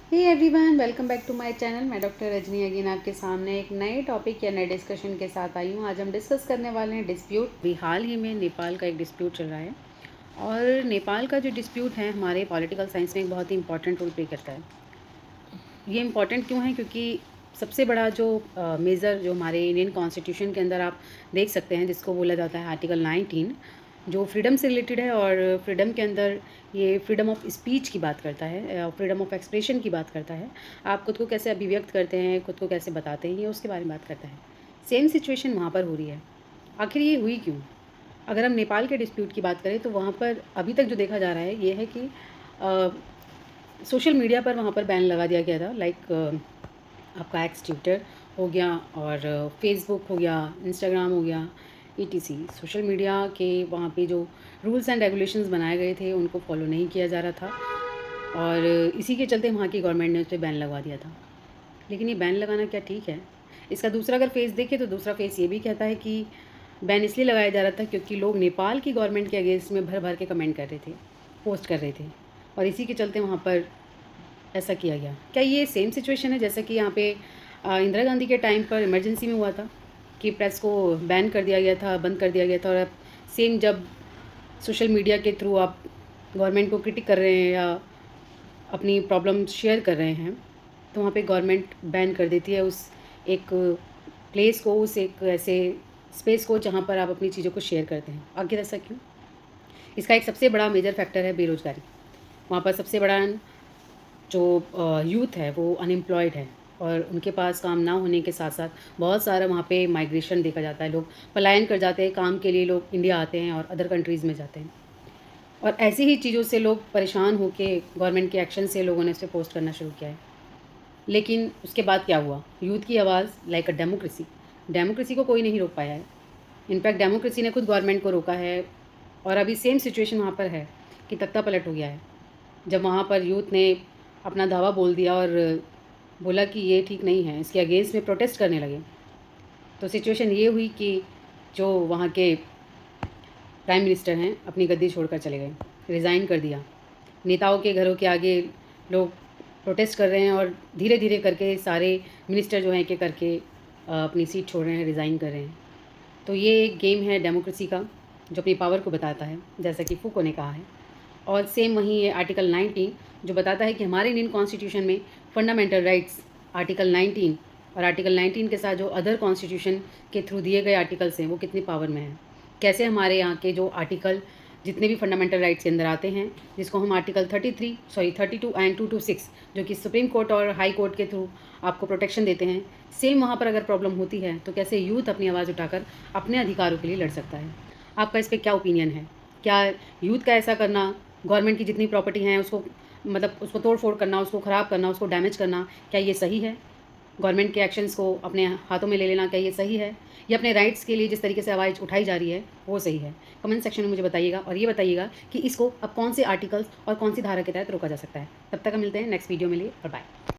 Hey everyone, welcome back to my channel. मैं doctor Rajni again आपके सामने एक नए टॉपिक या नए डिस्कशन के साथ आई हूँ। आज हम डिस्कस करने वाले हैं डिस्प्यूट। अभी हाल ही में नेपाल का एक डिस्प्यूट चल रहा है और नेपाल का जो डिस्प्यूट है हमारे पॉलिटिकल साइंस में एक बहुत ही इंपॉर्टेंट रोल प्ले करता है। ये इम्पॉर्टेंट क्यों है? क्योंकि सबसे बड़ा जो मेजर जो हमारे इंडियन कॉन्स्टिट्यूशन के अंदर आप देख सकते हैं, जिसको बोला जाता है आर्टिकल 19, जो फ्रीडम से रिलेटेड है। और फ्रीडम के अंदर ये फ्रीडम ऑफ स्पीच की बात करता है, फ्रीडम ऑफ एक्सप्रेशन की बात करता है। आप खुद को कैसे अभिव्यक्त करते हैं, खुद को कैसे बताते हैं, ये उसके बारे में बात करता है। सेम सिचुएशन वहाँ पर हो रही है। आखिर ये हुई क्यों? अगर हम नेपाल के डिस्प्यूट की बात करें तो वहाँ पर अभी तक जो देखा जा रहा है ये है कि सोशल मीडिया पर वहाँ पर बैन लगा दिया गया था। लाइक आपका एक्स ट्विटर हो गया और फेसबुक हो गया, इंस्टाग्राम हो गया, ईटीसी सोशल मीडिया के वहाँ पे जो रूल्स एंड रेगुलेशंस बनाए गए थे उनको फॉलो नहीं किया जा रहा था। और इसी के चलते वहाँ की गवर्नमेंट ने उस पर बैन लगवा दिया था। लेकिन ये बैन लगाना क्या ठीक है? इसका दूसरा अगर फेस देखें तो दूसरा फेस ये भी कहता है कि बैन इसलिए लगाया जा रहा था क्योंकि लोग नेपाल की गवर्नमेंट के अगेंस्ट में भर भर के कमेंट कर रहे थे, पोस्ट कर रहे थे, और इसी के चलते वहाँ पर ऐसा किया गया। क्या ये सेम सिचुएशन है जैसा कि यहाँ पे इंदिरा गांधी के टाइम पर इमरजेंसी में हुआ था कि प्रेस को बैन कर दिया गया था, बंद कर दिया गया था, और अब सेम जब सोशल मीडिया के थ्रू आप गवर्नमेंट को क्रिटिक कर रहे हैं या अपनी प्रॉब्लम शेयर कर रहे हैं तो वहाँ पे गवर्नमेंट बैन कर देती है उस एक प्लेस को, उस एक ऐसे स्पेस को जहाँ पर आप अपनी चीज़ों को शेयर करते हैं। आखिर ऐसा क्यों? इसका एक सबसे बड़ा मेजर फैक्टर है बेरोज़गारी। वहाँ पर सबसे बड़ा जो यूथ है वो अनएम्प्लॉयड है और उनके पास काम ना होने के साथ साथ बहुत सारा वहाँ पे माइग्रेशन देखा जाता है। लोग पलायन कर जाते हैं काम के लिए, लोग इंडिया आते हैं और अदर कंट्रीज़ में जाते हैं। और ऐसी ही चीज़ों से लोग परेशान होके गवर्नमेंट के एक्शन से लोगों ने इस पे पोस्ट करना शुरू किया है। लेकिन उसके बाद क्या हुआ? यूथ की आवाज़, लाइक अ डेमोक्रेसी को कोई नहीं रोक पाया है। इनफैक्ट डेमोक्रेसी ने खुद गवर्नमेंट को रोका है। और अभी सेम सिचुएशन वहाँ पर है कि तख्ता पलट हो गया है। जब वहाँ पर यूथ ने अपना दावा बोल दिया और बोला कि ये ठीक नहीं है, इसके अगेंस्ट में प्रोटेस्ट करने लगे, तो सिचुएशन ये हुई कि जो वहाँ के प्राइम मिनिस्टर हैं अपनी गद्दी छोड़कर चले गए, रिज़ाइन कर दिया। नेताओं के घरों के आगे लोग प्रोटेस्ट कर रहे हैं और धीरे धीरे करके सारे मिनिस्टर जो हैं एक एक करके अपनी सीट छोड़ रहे हैं, रिज़ाइन कर रहे हैं। तो ये एक गेम है डेमोक्रेसी का जो अपनी पावर को बताता है, जैसा कि फूको ने कहा है। और सेम वही है आर्टिकल 19 जो बताता है कि हमारे इंडियन कॉन्स्टिट्यूशन में फंडामेंटल राइट्स आर्टिकल 19 और आर्टिकल 19 के साथ जो अदर कॉन्स्टिट्यूशन के थ्रू दिए गए आर्टिकल्स हैं वो कितनी पावर में हैं। कैसे हमारे यहाँ के जो आर्टिकल जितने भी फंडामेंटल राइट्स के अंदर आते हैं, जिसको हम आर्टिकल 32 एंड 226 जो कि सुप्रीम कोर्ट और हाई कोर्ट के थ्रू आपको प्रोटेक्शन देते हैं, सेम वहाँ पर अगर प्रॉब्लम होती है तो कैसे यूथ अपनी आवाज़ उठाकर अपने अधिकारों के लिए लड़ सकता है। आपका इस पर क्या ओपिनियन है? क्या यूथ का ऐसा करना, गवर्नमेंट की जितनी प्रॉपर्टी हैं उसको मतलब उसको तोड़ फोड़ करना, उसको ख़राब करना, उसको डैमेज करना, क्या ये सही है? गवर्नमेंट के एक्शंस को अपने हाथों में ले लेना, क्या ये सही है? या अपने राइट्स के लिए जिस तरीके से आवाज़ उठाई जा रही है वो सही है? कमेंट सेक्शन में मुझे बताइएगा और ये बताइएगा कि इसको अब कौन से आर्टिकल्स और कौन सी धारा के तहत रोका जा सकता है। तब तक हम मिलते हैं नेक्स्ट वीडियो में लिए, और बाय।